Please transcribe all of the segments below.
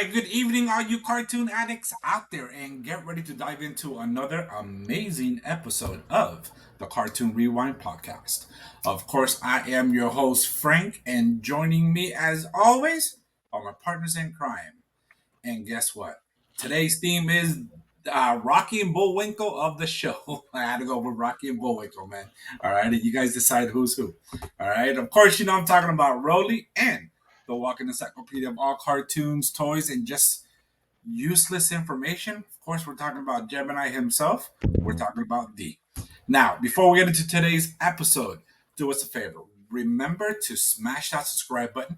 right, good evening, all you cartoon addicts out there, and get ready to dive into another amazing episode of the Cartoon Rewind podcast. Of course, I am your host, Frank, and joining me, as always, are my partners in crime. And guess what? Today's theme is Rocky and Bullwinkle of the show. I had to go with Rocky and Bullwinkle, man. All right, and you guys decide who's who. All right, of course, you know I'm talking about Rolly and the walking encyclopedia of all cartoons, toys, and just useless information. Of course, we're talking about Gemini himself. We're talking about D. Now, before we get into today's episode, do us a favor. Remember to smash that subscribe button,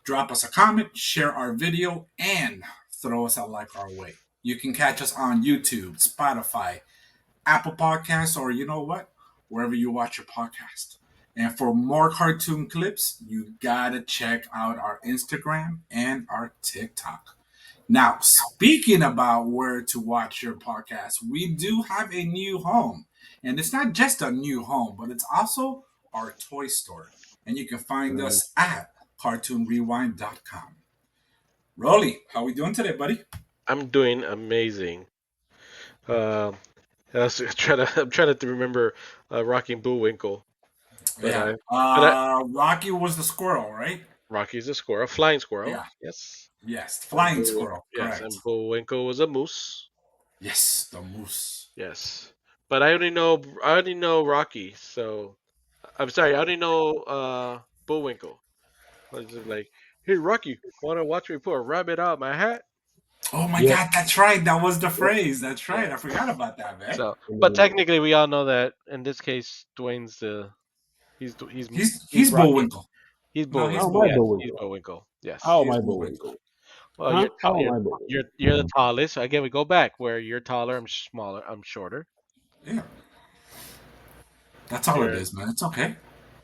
drop us a comment, share our video, and throw us a like our way. You can catch us on YouTube, Spotify, Apple Podcasts, or you know what? Wherever you watch your podcast. And for more cartoon clips, you gotta check out our Instagram and our TikTok. Now, speaking about where to watch your podcast, we do have a new home. And it's not just a new home, but it's also our toy store. And you can find Right. us at cartoonrewind.com. Rolly, how we doing today, buddy? I'm doing amazing. Uh, I'm trying to remember Rocky and Bullwinkle, but Yeah. I, but I, Rocky was the squirrel, right? Rocky's a squirrel, a flying squirrel. Yeah. Yes. Yes. And Flying squirrel. yes, Correct. and Bullwinkle was a moose. Yes. The moose. Yes. But I only know Rocky, so I'm sorry, I only know Bullwinkle. I was just like, hey Rocky, wanna watch me put a rabbit out of my hat? Oh my Yeah. God. That's right. That was the Yep. phrase. That's right. I Yes. forgot about that, man. So, I but mean, technically, we all know that in this case, Dwayne's He's he's Rocky. Bullwinkle. He's No, he's how Bullwinkle. am I Yes, Bullwinkle. he's Bullwinkle? Bullwinkle. Yes. How He am is I Bullwinkle. Bullwinkle? Well, Huh? How am I you're the tallest. So again, we go back where you're taller. I'm smaller. I'm shorter. Yeah. That's all it You're is, man. It's okay.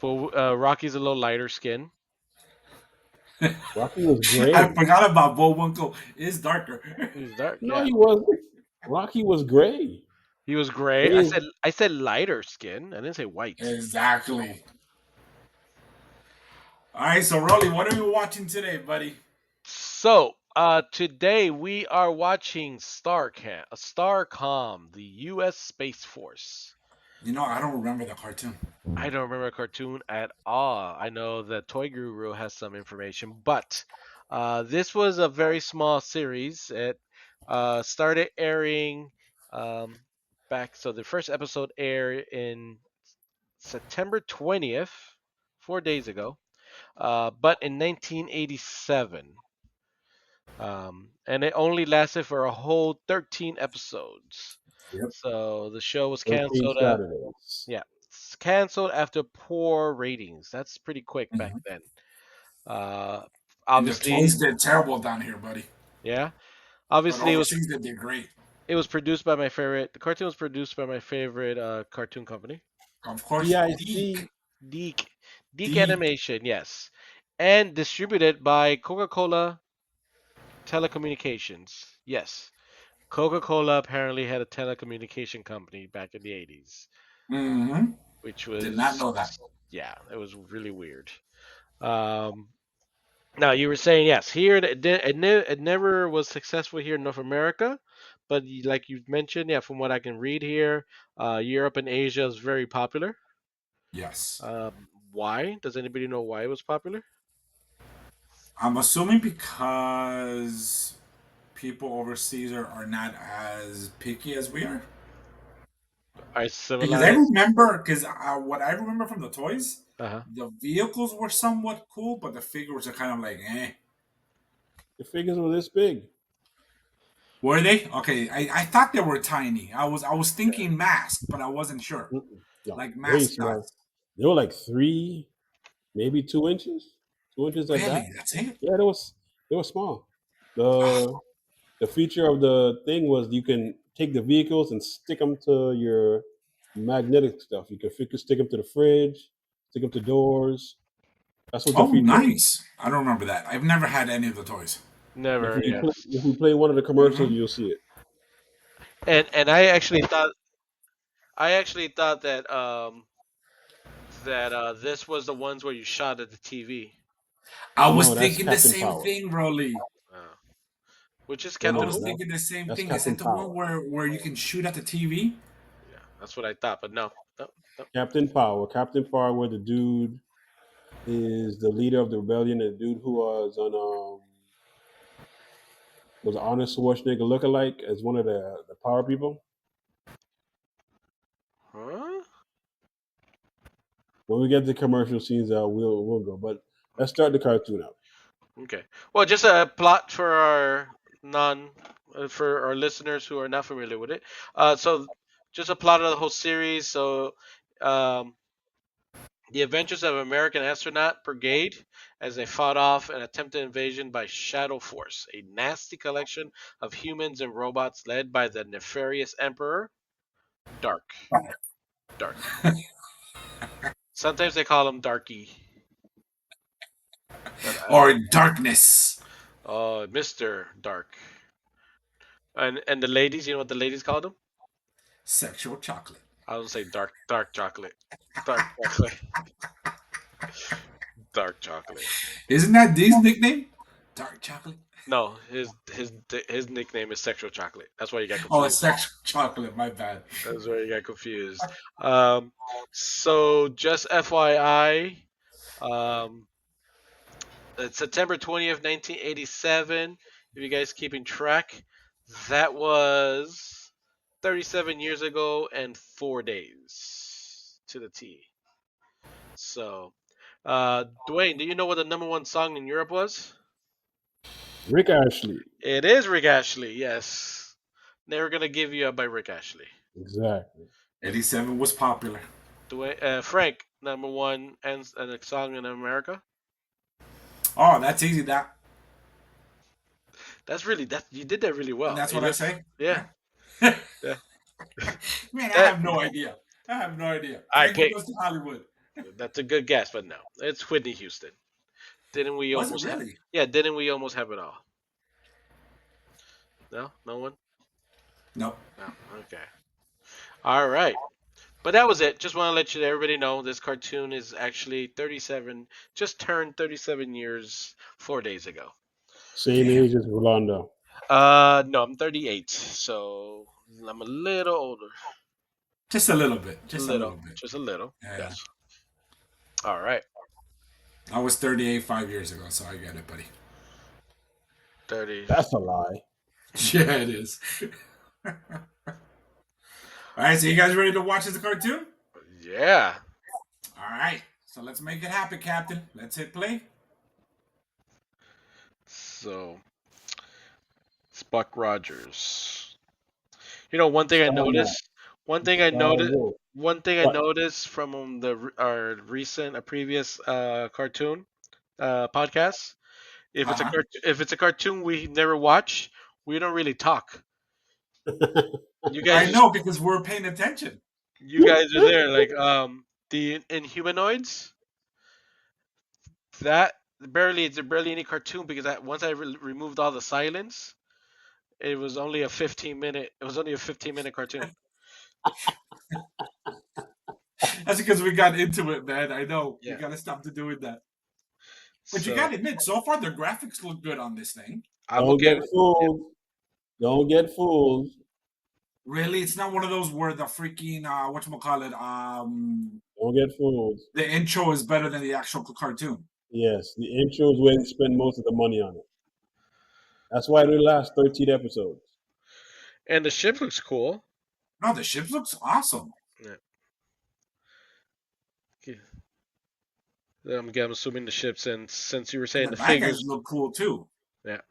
Rocky's a little lighter skin. Rocky was I gray. forgot about Bullwinkle. It's darker. He's dark. No, Yeah, he wasn't. Rocky was gray. he was gray. Gray I is said lighter skin. I didn't say white. Exactly. All right. So, Rolly, what are we watching today, buddy? So, today we are watching Starcom, the U.S. Space Force. You know, I don't remember the cartoon. I don't remember a cartoon at all. I know the Toy Guru has some information, but this was a very small series. It started airing um, back, so the first episode aired in September 20th, 4 days ago, but in 1987. And it only lasted for a whole 13 episodes. Yep. So the show was 13 canceled. Saturdays. Yeah, it's canceled after poor ratings. That's pretty quick back Mhm. then. Uh, And the obviously, toys did terrible down here, buddy. yeah. But Obviously, overseas, they did great. it was produced by my favorite. The cartoon was produced by my favorite cartoon company, Of course, DIC. Deke. Deke Deke Deke. Animation. Yes, and distributed by Coca-Cola Telecommunications. Yes, Coca-Cola apparently had a telecommunication company back in the 80s, Mm-hmm. which Did not was, know that. yeah, it was really weird. Um, Now you were saying yes. Here it never was successful here in North America, but like you mentioned, yeah, from what I can read here, Europe and Asia is very popular. Yes. Why? Does anybody know why it was popular? I'm assuming because people overseas are not as picky as we are. I Because I civilized. remember, what I remember from the toys, Uh-huh. the vehicles were somewhat cool, but the figures are kind of like, eh. The figures were this big. Were they? Okay, I thought they were tiny. I was Yeah. thinking mask, but I wasn't sure. Mm-mm. No, Like way small. mascots. They were like 3, maybe 2 inches. 2 inches at that. Really? That's it? Yeah, they were small. Oh, The feature of the thing was you can take the vehicles and stick them to your magnetic stuff. You can stick them to the fridge, stick them to doors. That's what the oh, feature is. nice. I don't remember that. I've never had any of the toys. If Never, you yes. play, if you play one of the commercials, Hmm. you'll see it. And I actually thought that this was the ones where you shot at the TV. I was No, that's thinking the Captain same Power. thing, Rolly. Oh. which is Wait a I Captain minute, was Who? no, thinking the same that's thing. Is Captain that the one Power. where you can shoot at the TV? Yeah, that's what I thought, but no, no, no. Captain Power. Captain Power, where the dude is the leader of the rebellion, the dude who was Arnold Schwarzenegger lookalike as one of the power people. Huh? When we get the commercial scenes out, we'll go. But let's start the cartoon out. Okay. Well, just a plot for our non for our listeners who are not familiar with it. So just a plot of the whole series. So, um, the adventures of American astronaut brigade as they fought off an attempted invasion by Shadow Force, a nasty collection of humans and robots led by the nefarious Emperor Dark. Dark. Sometimes they call him Darky, but Or darkness? Mr. Dark. And the ladies, you know what the ladies called him? Sexual chocolate. I would say dark chocolate. Dark chocolate. Dark chocolate. Isn't that Dee's nickname? Dark chocolate. No, his nickname is sexual chocolate. That's why you got Oh, it's confused. sexual chocolate. My bad. That's why you got confused. Um, so just FYI, um, it's September 20th, 1987. If you guys keeping track, that was 37 years ago and 4 days to the T. So, Dwayne, do you know what the number one song in Europe was? Rick Ashley. It is Rick Ashley. Yes, Never Gonna Give You Up by Rick Ashley. Exactly. 87 was popular. Dwayne, Frank, number one and a song in America. Oh, that's easy. That you did that really well. That's It what I looks, say. yeah, Yeah. yeah. Man, I That have no idea. I have no idea. I Frankie pick. goes to Hollywood. That's a good guess, but no, it's Whitney Houston. Didn't we Was it almost have? really? Yeah, didn't we almost have it all? No, no one. No. No. Okay. All right. But that was it. Just want to let you everybody know this cartoon is actually 37, just turned 37 years 4 days ago. Same Damn. age as Rolando. No, I'm 38, so I'm a little older. Just a little bit. A Just a little little, bit. just a little. Yeah. Yes. All right. I was 38 5 years ago, so I get it, buddy. 30. That's a lie. Yeah, it is. All right, so you guys ready to watch this cartoon? Yeah. All right. So let's make it happen, Captain. Let's hit play. So it's Buck Rogers. You know, one thing I Starman. noticed. One thing I Star noticed. Wolf. One thing I What? noticed from our recent, a previous cartoon podcast. Uh huh. If it's a cartoon we never watch, we don't really talk. You guys I just know because we're paying attention. you guys are there like the Inhumanoids. That There's barely any cartoon because once I removed all the silence, it was only a 15-minute cartoon. That's because we got into it, man. I know. We Yeah. got to stop to doing that. But you got So to admit, so far the graphics look good on this thing. I'm Don't okay get with yeah. fooled. Don't get fooled. Really, it's not one of those where the freaking whatchamacallit, Don't get fooled. the intro is better than the actual cartoon. Yes, the intro is where they spend most of the money on it. That's why they last 13 episodes. And the ship looks cool. No, the ship looks awesome. Yeah. I'm assuming the ships, and since you were And saying the the bad guys figures, look cool too. yeah.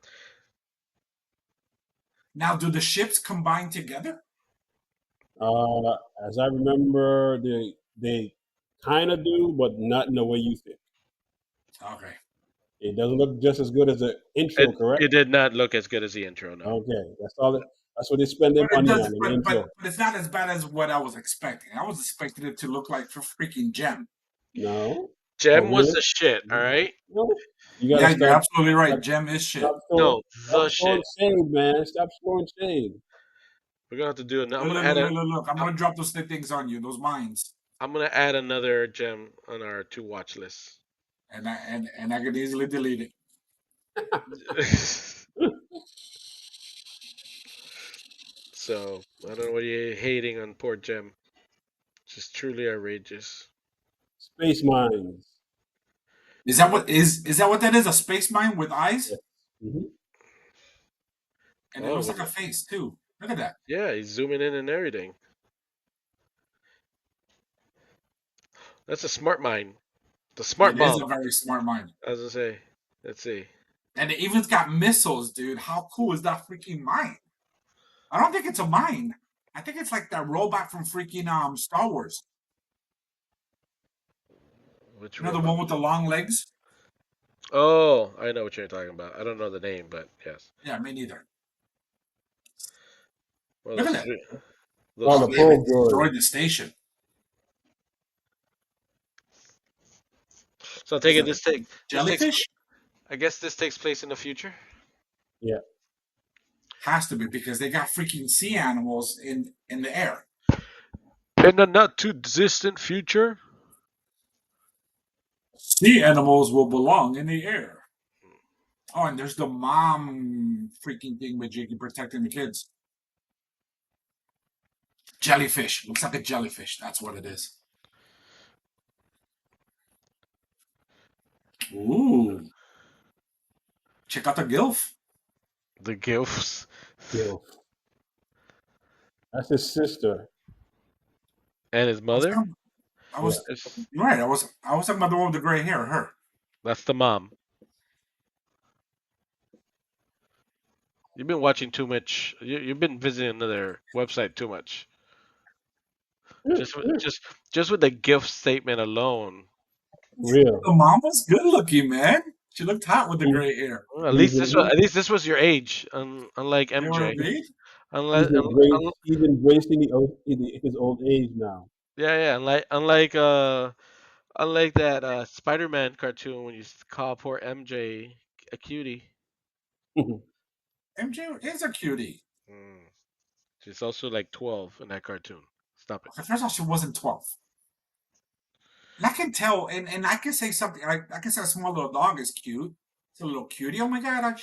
Now, do the ships combine together? Uh, as I remember, they kind of do, but not in the way you think. Okay. It doesn't look just as good as the It intro, correct? it did not look as good as the intro, no. Okay, that's all. That's what they spend their But it money does. on the But intro. it's not as bad as what I was expecting. I was expecting it to look like for freaking Gem. No. Oh, Gem was really? the shit, all right? No. You got to Yeah, you're stop. absolutely right. Stop, Gem is shit. stop throwing. No, Stop the throwing shit. shade, man. Stop throwing shade. We're gonna have to do it. I'm Look, gonna look, add look, a. look, look, look. I'm I'm, gonna drop those things on you. Those mines. I'm gonna add another gem on our to watch list. And I can easily delete it. So I don't know what you're hating on poor Gem. Just truly outrageous. Space mines. Is that what that is? A space mine with eyes? Yes. Hmm. And it Oh, looks with like a face too. Look at that. yeah, he's zooming in and everything. That's a smart mine. The smart It is bomb, a very smart mine. as I say. Let's see. And it even's got missiles, dude. How cool is that freaking mine? I don't think it's a mine. I think it's like that robot from freaking Star Wars. Which You know the robot? one with the long legs? Oh, I know what you're talking about. I don't know the name, but yes. Yeah, me neither. Well, Look at that. Oh, those the Oh three. damn, probe it droid. destroyed the station. So I What is take it that? A this takes. jellyfish? I guess this takes place in the future. Yeah. Has to be because they got freaking sea animals in the air. In the not too distant future. Sea animals will belong in the air. Oh, and there's the mom freaking thing with Jiggy protecting the kids. Jellyfish. Looks like a jellyfish. That's what it is. Ooh. Check out the gilf. The gifts Gil. That's his sister. and his I was mother. talking, I Yeah. was It's, you're right. I was talking about the one with the gray hair, her. that's the mom. You've been watching too much. You've been visiting another website too much. Just with- just just with the gift statement alone. Real. The mom was good looking, man. She looked hot with the He, gray hair. Well, at he's least this was he, at least this was your age, unlike You know what I MJ. mean? Unless, he's embracing his old age now. yeah, yeah. Unlike that Spider-Man cartoon when you call poor MJ a cutie. MJ is a cutie. Mm. She's also like 12 in that cartoon. Stop it. Okay, first off, she wasn't 12. And I can tell, and I can say something. I can say a small little dog is cute. It's a little cutie. Oh my god,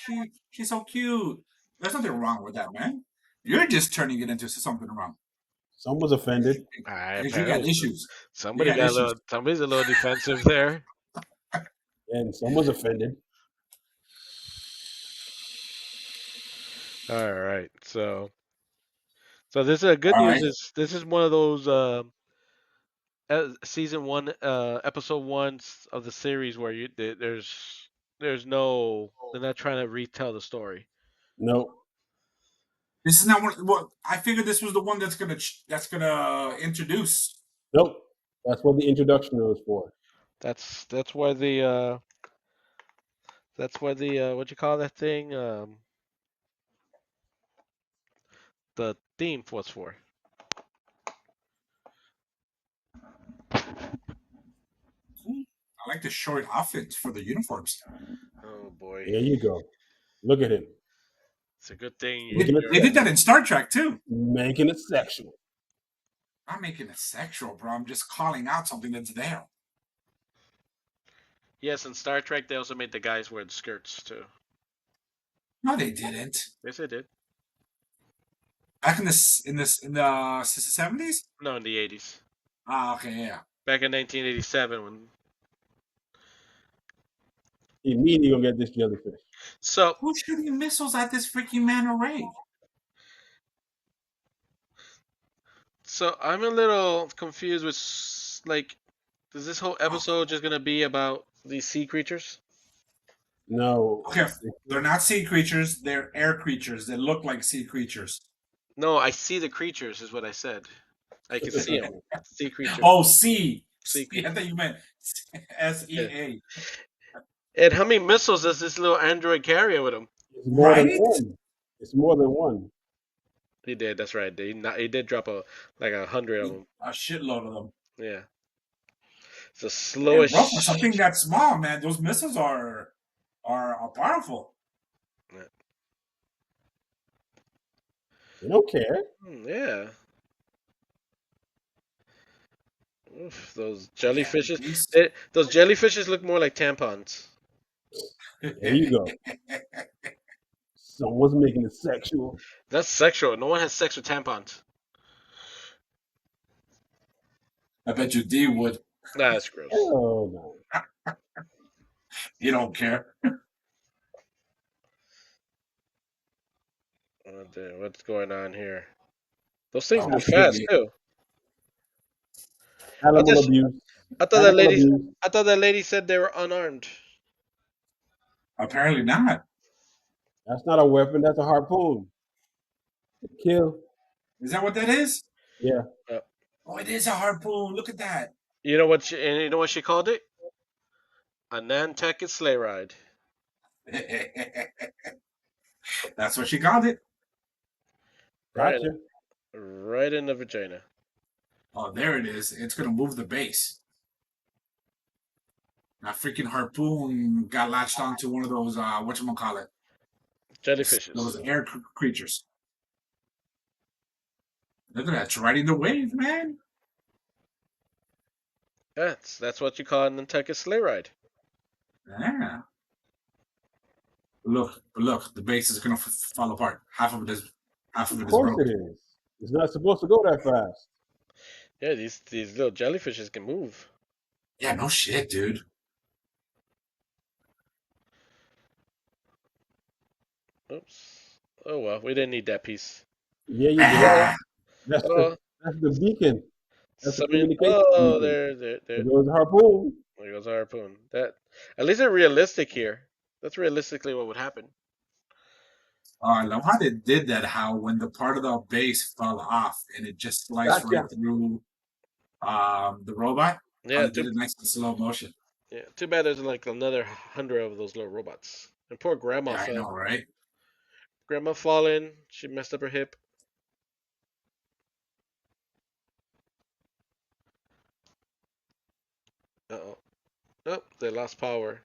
she's so cute. There's nothing wrong with that, man. You're just turning it into something wrong Someone's offended, because you got Apparently issues. You somebody got got a issues. little. Somebody's a little defensive there. and someone's offended. All right, so this is good All news. right. Is this is one of those season one, episode ones of the series where there's no they're not trying to retell the story. No, This is not what I figured. This was the one that's gonna introduce. nope. That's what the introduction was for. That's why the what you call that thing the theme was for. I like the short outfits for the uniforms. Oh boy, There you go. Look at him it's a good thing They, making it they did that in Star Trek too. making it sexual. I'm making it sexual, bro. I'm just calling out something that's there. yes, in Star Trek they also made the guys wear the skirts too. No, they didn't. Yes, they did. Back in the 70s. No, in the 80s. Ah, okay, yeah. Back in 1987 when. Immediately gonna get this jellyfish. So Who's shooting missiles at this freaking man array? so I'm a little confused with like, is this whole Oh, episode just gonna be about these sea creatures? No, okay, they're not sea creatures. They're air creatures that look like sea creatures. No, I see the creatures is what I said. I can see them. Sea creatures. Oh, sea. Sea I creatures. thought you meant Yeah. SEA. And how many missiles does this little android carry with him? it's more than Right? one. It's more than one. He did. That's right. He did drop like 100 of them. A shitload of them. Yeah. It's the Damn, bro, for slowest. something that small, man, those missiles are powerful. Yeah. They don't care. Yeah. Oof, those Damn, jellyfishes. beast. Those jellyfishes look more like tampons. There you go. Someone's making it sexual. That's sexual. No one has sex with tampons. I bet you D would. Nah, that's gross. Oh no. You don't care. What's going on here? Those things move fast Hopefully. too. I thought Animal she, abuse. I thought that Animal lady. abuse. I thought that lady said they were unarmed. Apparently not. That's not a weapon. That's a harpoon. Kill. Is that what that is? Yeah. Uh, Oh, it is a harpoon. Look at that. you know what? And you know what she called it? A Nantucket Sleighride. That's what she called it. Right, Gotcha. right in the vagina. Oh, there it is. It's gonna move the base. That freaking harpoon got latched onto one of those whatchamacallit, those Jellyfishes. air creatures. Look at that, it's riding the wave, man. That's what you call a Nantucket Sleighride. Yeah. Look, the base is gonna fall apart. Half of Of it is course it broken. is. It's not supposed to go that fast. Yeah, these little jellyfishes can move. Yeah, no shit, dude. Oops. Oh well, we didn't need that piece. Yeah, you did. Oh, Ah, That's the beacon. That's the somebody. communication Oh, beacon. there There goes the harpoon. goes our harpoon. That at least they're realistic here. That's realistically what would happen. I love how they did that. How when the part of the base fell off and it just sliced right Gotcha. through the robot. How Yeah, they did it nice in slow motion. too bad there's like another 100 of those little robots. And poor grandma Yeah, I fell. know, right? Grandma fallen. She messed up her hip. Uh-oh. Oh, they lost power.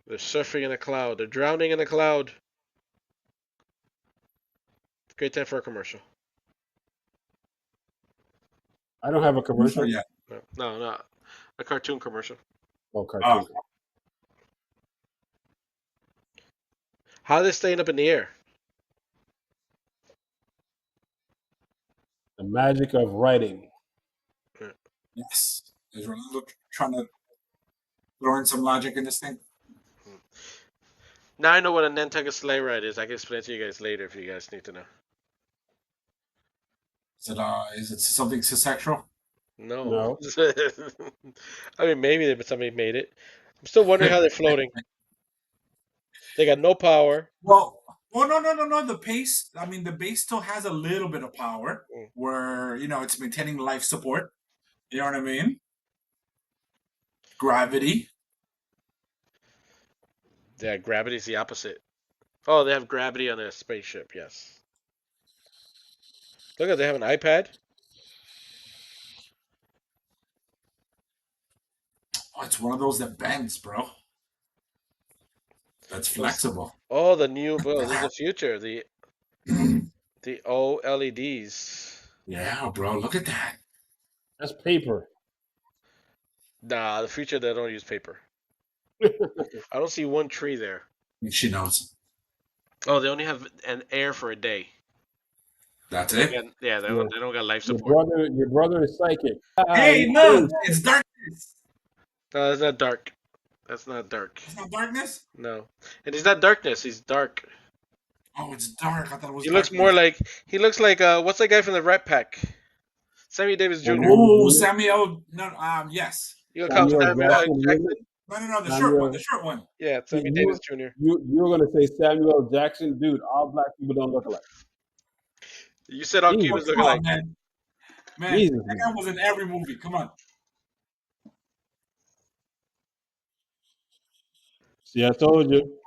They're surfing in a cloud. They're drowning in a cloud. Great time for a commercial. I don't have a Not commercial. yet. No. A cartoon commercial. Oh, Oh, cartoon. How are they staying up in the air? The magic of writing. yes. Is Ronaldo trying to throw in some logic in this thing? Now I know what a Nantucket Sleighride is. I can explain it to you guys later if you guys need to know. Is it something sexual? No. No. I mean, maybe somebody made it. I'm still wondering how they're floating. They got no power. Well, no. The pace. I mean, the base still has a little bit of power, Mm. where it's maintaining life support. You know what I mean? Gravity. Yeah, gravity's the opposite. Oh, they have gravity on their spaceship. Yes. Look at they have an iPad. Oh, it's one of those that bends, bro. That's flexible. Oh, the new. Oh, this is the future. The OLEDs. Yeah, bro. Look at that. That's paper. Nah, the future they don't use paper. I don't see one tree there. She knows. Oh, they only have an air for a day. That's They don't it. get, yeah, your they don't got life your support. brother your brother is psychic. Ah, Hey, you look! think. It's darkness. No, that's not dark. That's not dark. It's not darkness. No, and he's not darkness. He's dark. Oh, it's dark. I thought it was He looks more darkness. like what's that guy from the Rat Pack? Sammy Davis Sammy Jr. Davis Oh, Jr. Samuel. No, yes. You gonna call him Samuel Samuel L. Jackson Williams. Jackson? No. The short one. The Samuel. short one. Yeah, See, Sammy Davis Jr. you were gonna say Samuel Jackson, dude. All black people don't look alike. You said all Oh, Jesus, Cubans look come on, alike. man. Man, Jesus, that guy man. was in every movie. Come on. See, I told you.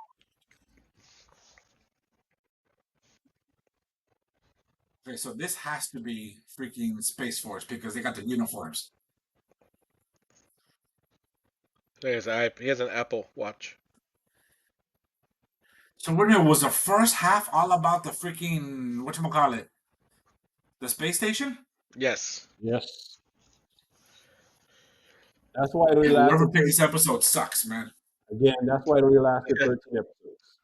Okay, so this has to be freaking Space Force because they got the uniforms. He has an Apple Watch. So wait a minute, was the first half all about the freaking whatchamacallit? The space station? Yes. Yes. That's why it only Yeah, whoever lasted picked this episode sucks, man. again. That's why it only lasted 13 episodes.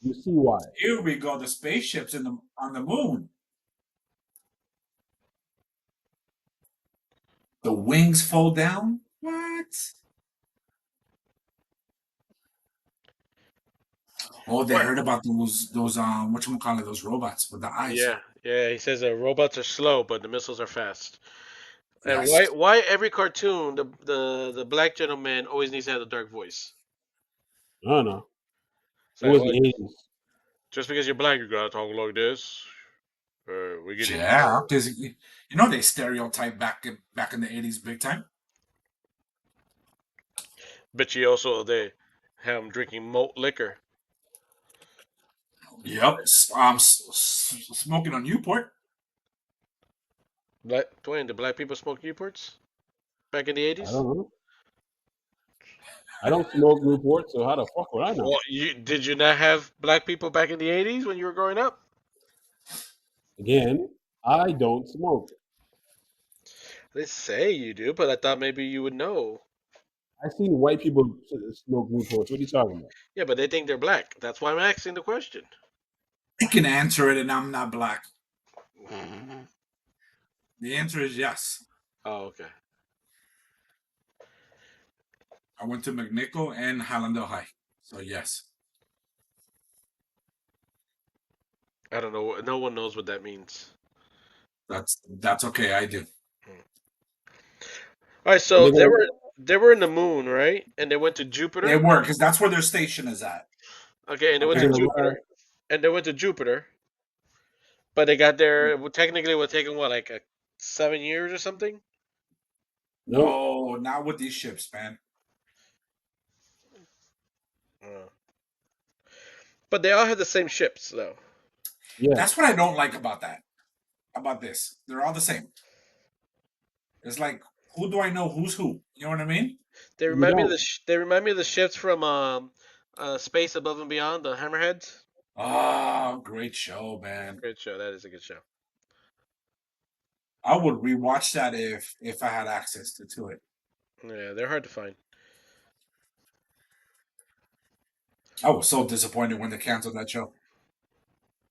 You see why. Here we go. The spaceships on the moon. The wings fold down. What? Oh, they What? heard about those whatchamacallit, those robots with the eyes. Yeah, yeah. He says that robots are slow, but the missiles are fast. And why Yes. why every cartoon the black gentleman always needs to have a dark voice? I don't know. It's It like, was oh, the 80s. just because you're black, you gotta talk like this. We get it. Yeah, because they stereotype back in the '80s big time. But you also they have them drinking malt liquor. Yep. Smoking on Newport. Black Dwayne, the black people smoke Newports back in the I 80s. don't know. I don't smoke Newport, so how the fuck would I know? Well, you did you not have black people back in the 80s when you were growing up? Again, I don't smoke. They say you do, but I thought maybe you would know. I've seen white people smoke Newports. What are you talking about? Yeah, but they think they're black. That's why I'm asking the question. I can answer it, and I'm not black. Oh, The answer is yes. okay. I went to McNichol and Highlander High, so yes, I don't know. No one knows what that means. that's okay. I do. All right, And so they're they gonna were in the moon, right? And they went to They Jupiter. work because that's where their station is at. Okay, and they went they're to Okay. gonna ride. Jupiter, and they went to Jupiter, but they got there. Well, technically, it would take them what, like 7 years or something. Nope. No, not with these ships, man. Uh, but they all had the same ships, though. That's Yes. what I don't like about that. About this, they're all the same. It's like, who do I know who's who? You know what I mean? They You remind me of don't. they remind me of the ships from Space Above and Beyond, the Hammerheads. Oh, great show, man. Great show. That is a good show. I would rewatch that if I had access to it. Yeah, they're hard to find. I was so disappointed when they canceled that show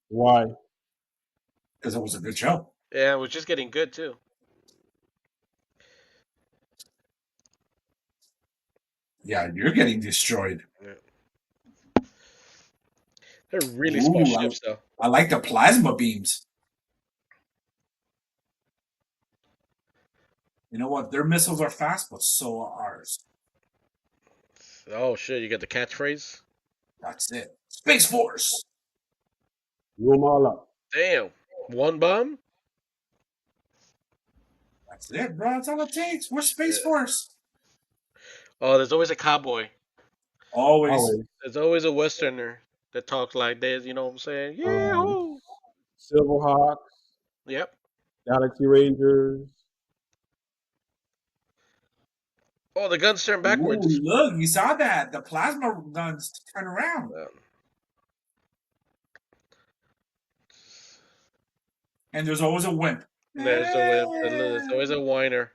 Why? because it was a good show. Yeah, it was just getting good too. Yeah, you're getting destroyed. Yeah. They're really small Ooh, ships, though. I like the plasma beams. You know what? Their missiles are fast, but so are ours. Oh shit! You got the catchphrase. That's it. Space Force. Blew them all up. Damn, one bomb. That's it, bro. That's all it takes. We're Space Yeah. Force. Oh, there's always a cowboy. Always. Always. There's always a westerner that talks like this. You know what I'm saying? Um, Yeah. Silverhawks, Yep. Galaxy Rangers. Oh, the guns turn Ooh, backwards. look, you saw that. The plasma guns turn around. Um, And there's always a wimp. there's a wimp. There's always a whiner.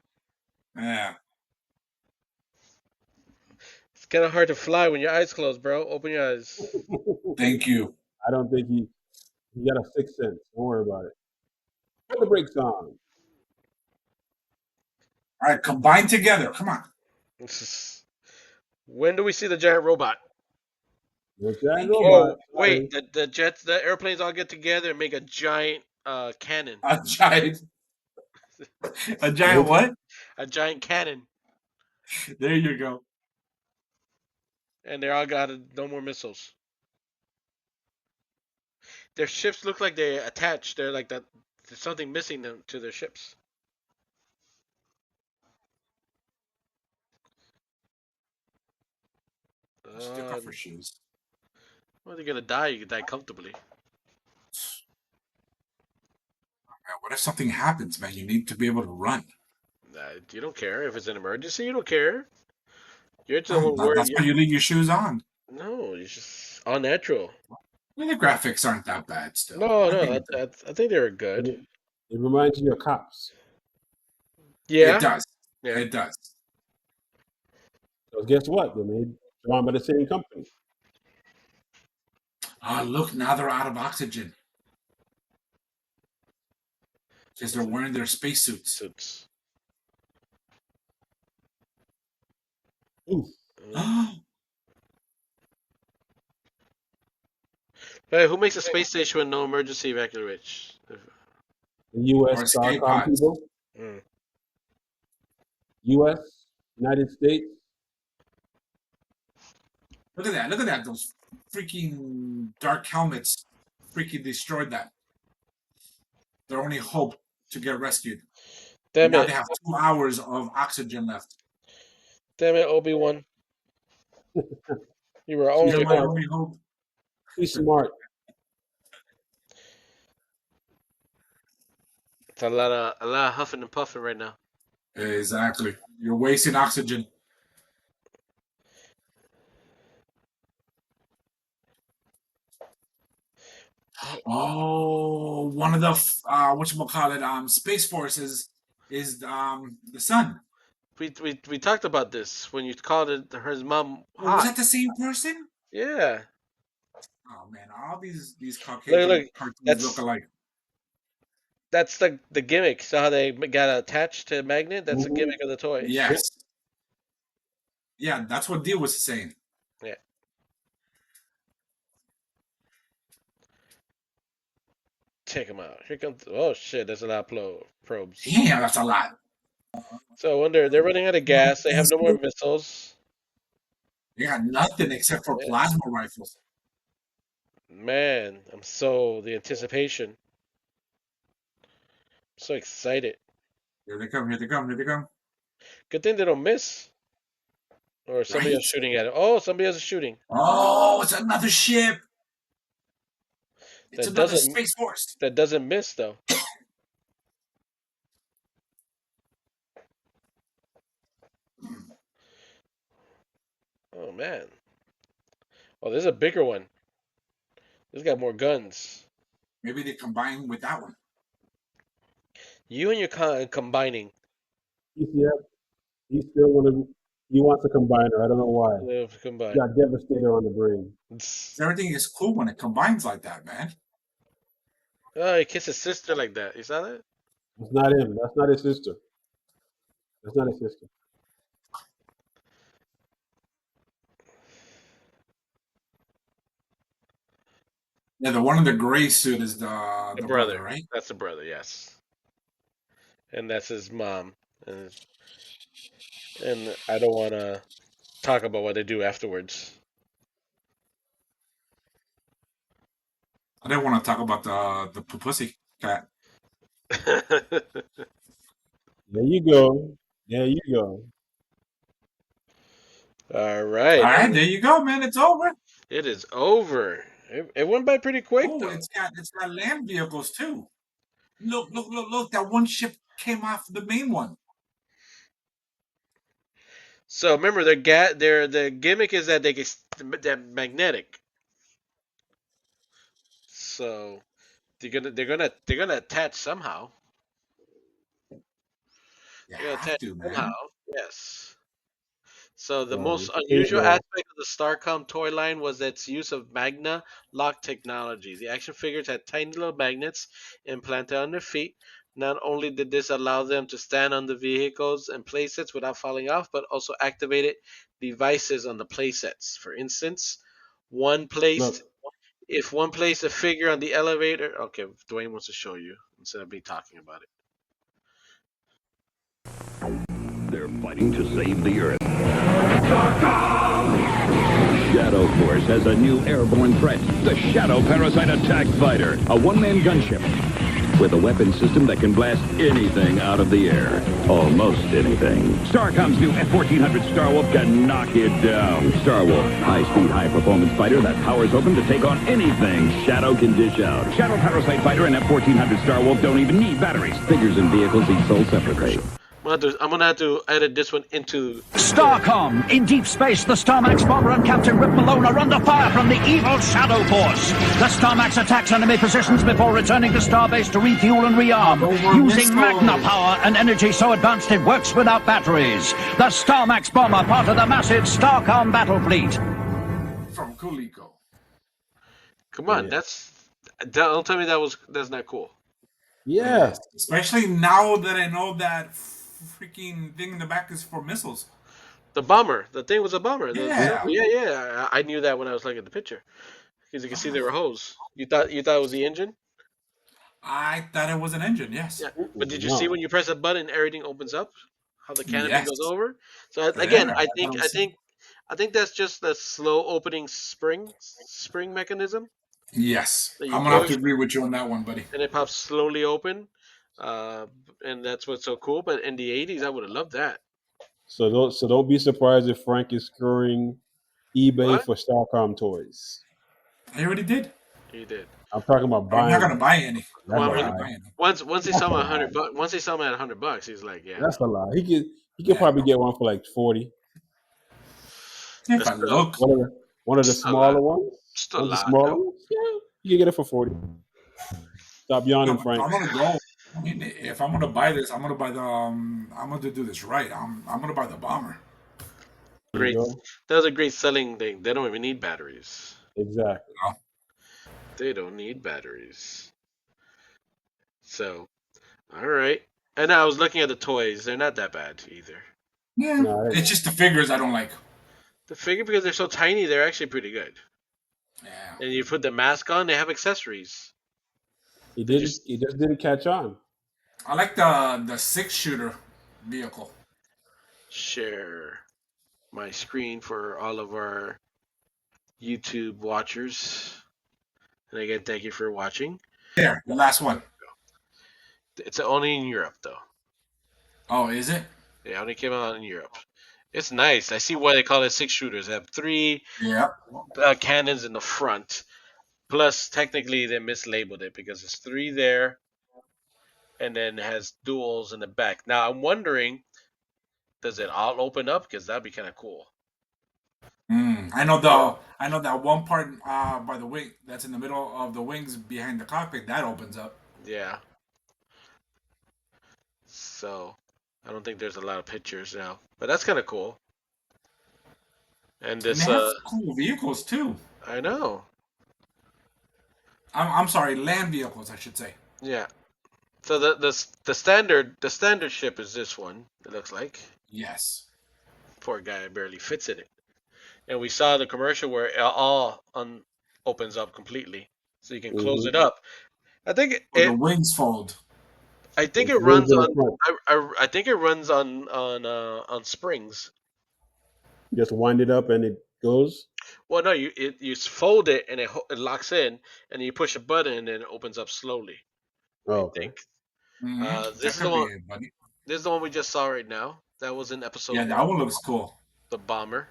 Yeah. It's kind of hard to fly when your eyes closed, bro. Open your eyes. Thank you. I don't think he got a sixth sense. Don't worry about it. Put the brakes on. All right, combine together. Come on. When do we see the giant robot? The giant Thank you. robot. Oh, wait. Sorry. The jets, the airplanes all get together and make a giant cannon. A giant. A giant Make what? A giant cannon. There you go. And they all got no more missiles. Their ships look like they attached. They're like that. There's something missing them to their ships. Just take off Uh, her shoes. well, they're gonna die. You can die comfortably. Man, what if something happens, man? You need to be able to run. You don't care if it's an emergency. You don't care. You're just the Oh, one worried. that's why you leave your shoes on. No, it's just unnatural. Well, the graphics aren't that bad still. No, I no, think I think they were good. it, it reminds you of cops. it Yeah, does. yeah. It does. So guess what? They're made drawn by the same company. Ah, look, now they're out of oxygen because they're wearing their spacesuits. Suits. Oof. Hey, who makes a space station with no emergency evacuation? The U.S. Or escape Starcom pods. people. Mm. U.S. United States. Look at that. Look at that. Those freaking dark helmets freaking destroyed that. Their only hope to get rescued. And Damn now it. they have 2 hours of oxygen left. Damn it, Obi-Wan. You were She's You're only my smart. only hope. She's smart. It's a lot of huffing and puffing right now. Exactly. You're wasting oxygen. Oh, one of the whatchamacallit, Space Forces is the sun. We talked about this when you called it his mom Oh, was hot. that the same person? Yeah. Oh man, all these Look, Caucasian look. cartoons look That's alike. that's the gimmick. So how they got attached to a magnet? That's the Mm-hmm. gimmick of the toy. Yep. Yes. Yeah, that's what Deal was saying. Yeah. Check them out. Here comes. Oh shit! There's a lot of probes. Damn, that's a lot. So I wonder. They're running out of gas. They have no more missiles. They got nothing except for Yeah. plasma rifles. Man, I'm so the anticipation. I'm so excited. Here they come, here they come, here they come. Good thing they don't miss. Or somebody Right? else shooting at it. Oh, somebody else is shooting. Oh, it's another ship. It's That another doesn't Space Force. that doesn't miss though. Oh man. Oh, there's a bigger one. This got more guns. Maybe they combine with that one. You and your combining. Yep. He still want to. He wants a combiner. I don't know why. Combine. He got Devastator on the brain. Everything is cool when it combines like that, man. Oh, he kissed his sister like that. You saw that? That's not him. That's not his sister. That's not his sister. Yeah, the one in the gray suit is The the brother, brother. right? That's the brother, yes. And that's his mom. And I don't want to talk about what they do afterwards. I didn't want to talk about the pussy cat. There you go. There you go. All All right. right, there you go, man. It's over. It is over. It went by pretty quick Oh, though. it's got land vehicles too. Look, look, look, look! That one ship came off the main one. So remember, the gimmick is that they're magnetic. So they're gonna attach somehow. You They're gonna have attach to, somehow. man. Yes. So the So most it's unusual aspect of the Starcom toy line was its use of Magna lock technology. The action figures had tiny little magnets implanted on their feet. Not only did this allow them to stand on the vehicles and playsets without falling off, but also activated devices on the playsets. For instance, one placed look. if one placed a figure on the elevator. Okay, Dwayne wants to show you instead of me talking about it. They're fighting to save the Earth. Shadow Force has a new airborne threat, the Shadow Parasite Attack Fighter, a one-man gunship with a weapon system that can blast anything out of the air. Almost anything. Starcom's new F-1400 Starwolf can knock it down. Starwolf, high-speed, high-performance fighter that powers open to take on anything Shadow can dish out. Shadow Parasite Fighter and F-1400 Starwolf don't even need batteries. Figures and vehicles each sold separately. I'm gonna have to edit this one into Starcom! In deep space, the Starmax bomber and Captain Rip Malone are under fire from the evil Shadow Force. The Starmax attacks enemy positions before returning to Starbase to refuel and rearm, using magna power and energy so advanced it works without batteries. The Starmax bomber, part of the massive Starcom battle fleet. From Coleco. Come on, Yeah. don't tell me that's not cool. It Yeah. is. Especially now that I know that freaking thing in the back is for missiles. The bomber, the thing was a bomber. Yeah. Yeah. I knew that when I was looking at the picture because you can see there were hose. You thought it was the engine? I thought it was an engine, yes. Yeah, but did you see No. when you press a button, everything opens up? How the canopy Yes. goes over? So again, Yeah. I I thought think it I was. think I think that's just the slow opening spring mechanism Yes. that you I'm gonna have to push agree with you on that one, buddy. and it pops slowly open. Uh, and that's what's so cool. But in the '80s, I would have loved that. So don't be surprised if Frank is screwing eBay What? for Starcom toys. I already did. He did. I'm talking about I'm not buying gonna them. buy any. I'm That's a Well, not when, gonna lie. buy any. once he That's saw a me at lie. once he saw me at $100, he's like, yeah, That's no, a lie. He could Yeah. probably get one for like 40. If that's I still look, One of the still a lot, smaller ones. still a One's the lot smaller though. ones. Yeah, you can get it for 40. Stop no, yawning, but if Frank. I'm gonna go, I mean, if I'm gonna buy this, I'm gonna buy the. I'm gonna do this right. I'm gonna buy the bomber. There you Great, go. that was a great selling thing. They don't even need batteries. Exactly. Oh, They don't need batteries. So, all right. And I was looking at the toys. They're not that bad either. yeah. No, It's just the figures I don't like. The figure, because they're so tiny, they're actually pretty good. Yeah. And you put the mask on, they have accessories. he Did you didn't. He just didn't catch on. I like the six shooter vehicle. share my screen for all of our YouTube watchers? And again, thank you for watching. There, the last one. It's only in Europe, though. Oh, is it? It only came out in Europe. It's nice. I see why they call it six shooters. They have three Yeah. cannons in the front. Plus, technically, they mislabeled it because there's three there, and then it has duels in the back. Now, I'm wondering, does it all open up? Because that'd be kind of cool. Or I know that one part by the wing that's in the middle of the wings behind the cockpit that opens up. yeah. So, I don't think there's a lot of pictures now, but that's kind of cool. And And they this, have cool vehicles too. I know. I'm sorry, land vehicles, I should say. Yeah. So the standard ship is this one. It looks like. Yes. Poor guy barely fits in it. And we saw the commercial where it all opens up completely, so you can close Mm-hmm. it up. I think Or the it. wings fold. I think It's it wings runs in the on. front. I think it runs on springs. You just wind it up and it goes. Well, no, you fold it and it locks in, and you push a button and it opens up slowly. I Oh, okay. think. That This is the could be one. it, buddy. This is the one we just saw right now. That was in Yeah, episode that one. one looks cool. The bomber.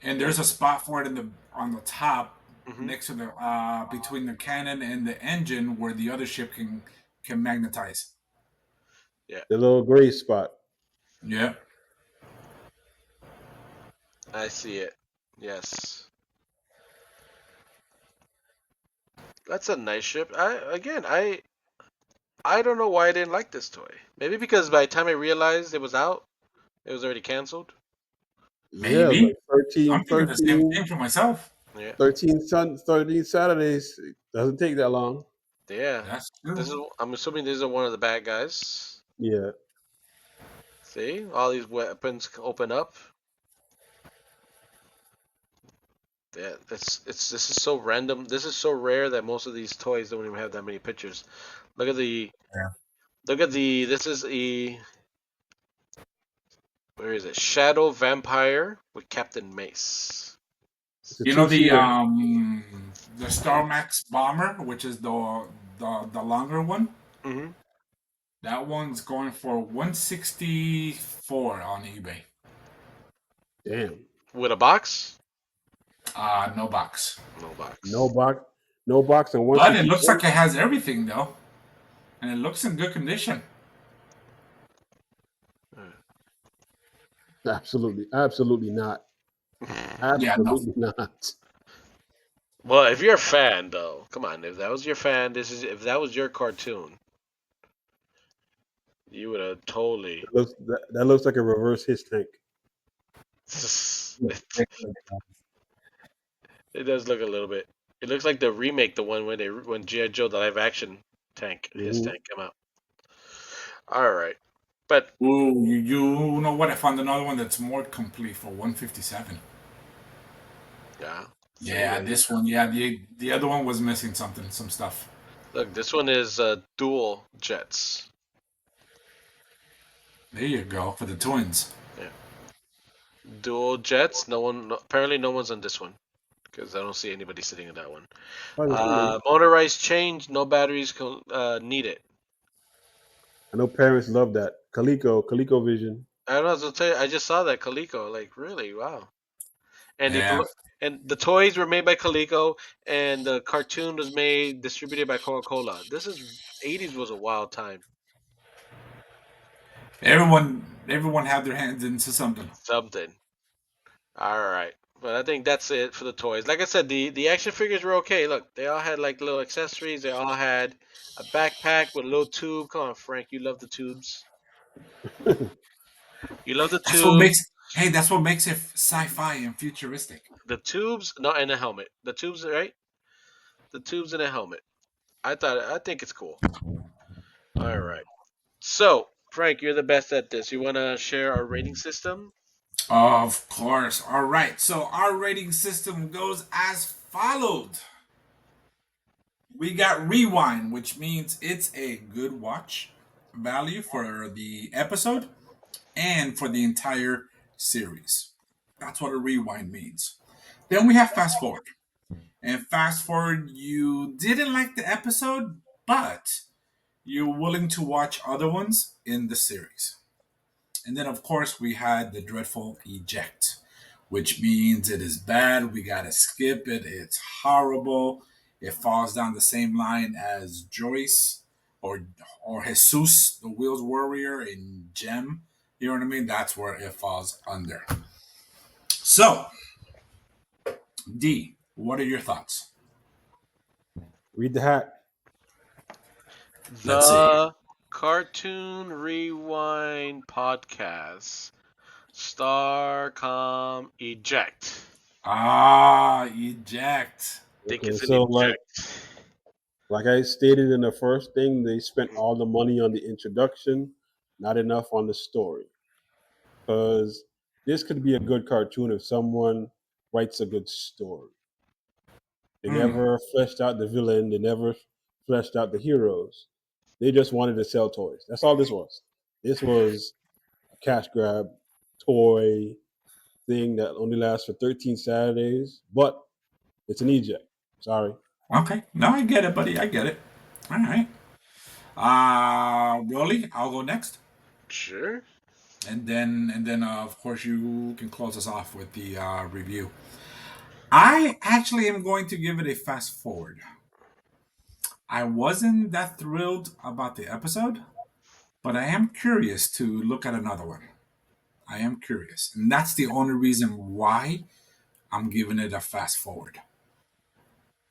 And there's a spot for it in the on the top Hmm. next to the between the cannon and the engine where the other ship can magnetize. Yeah, The little gray spot. Yeah. I see it. Yes, that's a nice ship. I don't know why I didn't like this toy. Maybe because by the time I realized it was out, it was already canceled. Yeah, it was like Maybe. I'm thinking the same thing for myself. Yeah, 13 Saturdays. It doesn't take that long. yeah. That's This true. is. I'm assuming these are one of the bad guys. Yeah. See, all these weapons open up. Yeah, it's. This is so random. This is so rare that most of these toys don't even have that many pictures. Look at the. Yeah. Look at the. This is a. Where is it? Shadow Vampire with Captain Mace. It's a You know two-seater. the Star Max bomber, which is the longer one. Mm-hmm. That one's going for 164 on eBay. Damn. With a box? No box. No box. No box. No box and But it looks 164. like it has everything though, and it looks in good condition. Absolutely. Absolutely not. Yeah, no. Absolutely not. Well, if you're a fan, though, come on. If that was your fan, if that was your cartoon, you would have totally. That looks like a reverse his tank. It does look a little bit. It looks like the remake, the one when GI Joe the live action tank his Hmm. tank came out. All right, but Ooh, you know what? I found another one that's more complete for 157. yeah. So you Yeah, got this one. Yeah, the other one was missing something, some stuff. look. This one is dual jets. There you go for the twins. Yeah, dual jets. Apparently no one's on this one because I don't see anybody sitting in that one. Probably somebody. Motorized change, no batteries needed. I know parents love that. Coleco Vision. I don't know. To tell you, I just saw that Coleco. Like really, wow. And if you Yeah. look, and the toys were made by Coleco, and the cartoon was made distributed by Coca-Cola. This is 80s was a wild time. Everyone had their hands into something. Something. All right. But I think that's it for the toys. Like I said, the action figures were okay. Look, they all had like little accessories. They all had a backpack with a little tube. Come on, Frank, you love the tubes. You love the That's what tubes. makes. Hey, that's what makes it sci-fi and futuristic. The tubes, no, and a helmet. The tubes, right? The tubes and a helmet. I think it's cool. All right. So, Frank, you're the best at this. You want to share our rating system? Of course. All right. So our rating system goes as followed. We got rewind, which means it's a good watch value for the episode and for the entire series. That's what a rewind means. Then we have fast forward. And fast forward, you didn't like the episode, but you're willing to watch other ones in the series. And then, of course, we had the dreadful eject, which means it is bad. We got to skip it. It's horrible. It falls down the same line as Joyce or or Jesus, the Wheels Warrior in Gem. You know what I mean? That's where it falls under. So, D, what are your thoughts? Read the hat. Let's see. The Cartoon Rewind Podcast. Starcom Eject. Ah, eject. Okay, Dickinson so Eject. like I stated in the first thing, they spent all the money on the introduction, not enough on the story. Because this could be a good cartoon if someone writes a good story. They Hmm. never fleshed out the villain. They never fleshed out the heroes. They just wanted to sell toys. That's all this was. This was a cash grab toy thing that only lasts for 13 Saturdays, but it's an eject. Sorry. Okay. No, I get it, buddy. I get it. All right. Rolly, I'll go next. Sure. And then of course you can close us off with the review. I actually am going to give it a fast forward. I wasn't that thrilled about the episode, but I am curious to look at another one. I am curious, and that's the only reason why I'm giving it a fast forward.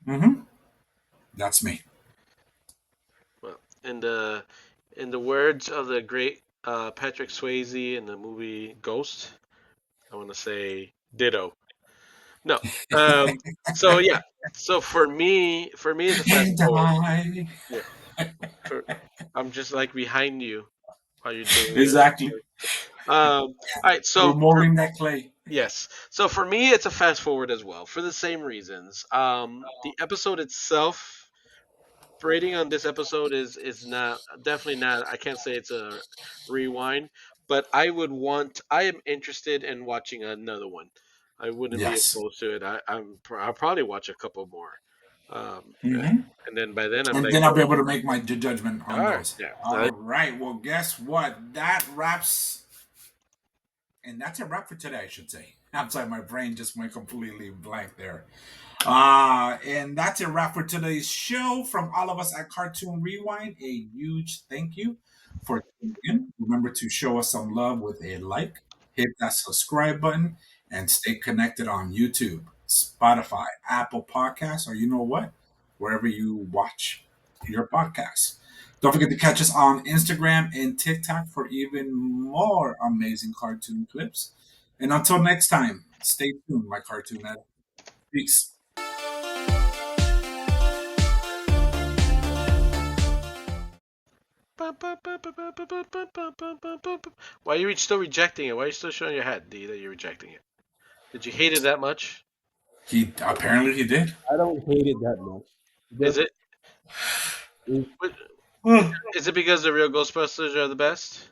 Mm-hmm. That's me. Well, in the words of the great Patrick Swayze in the movie Ghost, I want to say ditto. No. Um. So yeah. So for me, it's a fast And forward. I Yeah. For I'm just like behind you while you're doing this. exactly. All right. We're So for molding that clay. yes. So for me, it's a fast forward as well for the same reasons. The episode itself, rating on this episode is not definitely not. I can't say it's a rewind, but I am interested in watching another one. I wouldn't be Yes. opposed to it. I'll probably watch a couple more. Mm-hmm. And then by then I'm And like, then I'll be oh, able to make my judgment all on right, those. yeah. All right. Well, guess what? That wraps, and that's a wrap for today, I should say. I'm sorry, my brain just went completely blank there. And that's a wrap for today's show. From all of us at Cartoon Rewind, a huge thank you for tuning in. Remember to show us some love with a like, hit that subscribe button, and stay connected on YouTube, Spotify, Apple Podcasts, or you know what? Wherever you watch your podcasts. Don't forget to catch us on Instagram and TikTok for even more amazing cartoon clips. And until next time, stay tuned, my cartoon. Peace. Why are you still rejecting it? Why are you still showing your head, D, that you're rejecting it? Did you hate it that much? He apparently he did. I don't hate it that much. Is Just it? it, Is it because the real Ghostbusters are the best?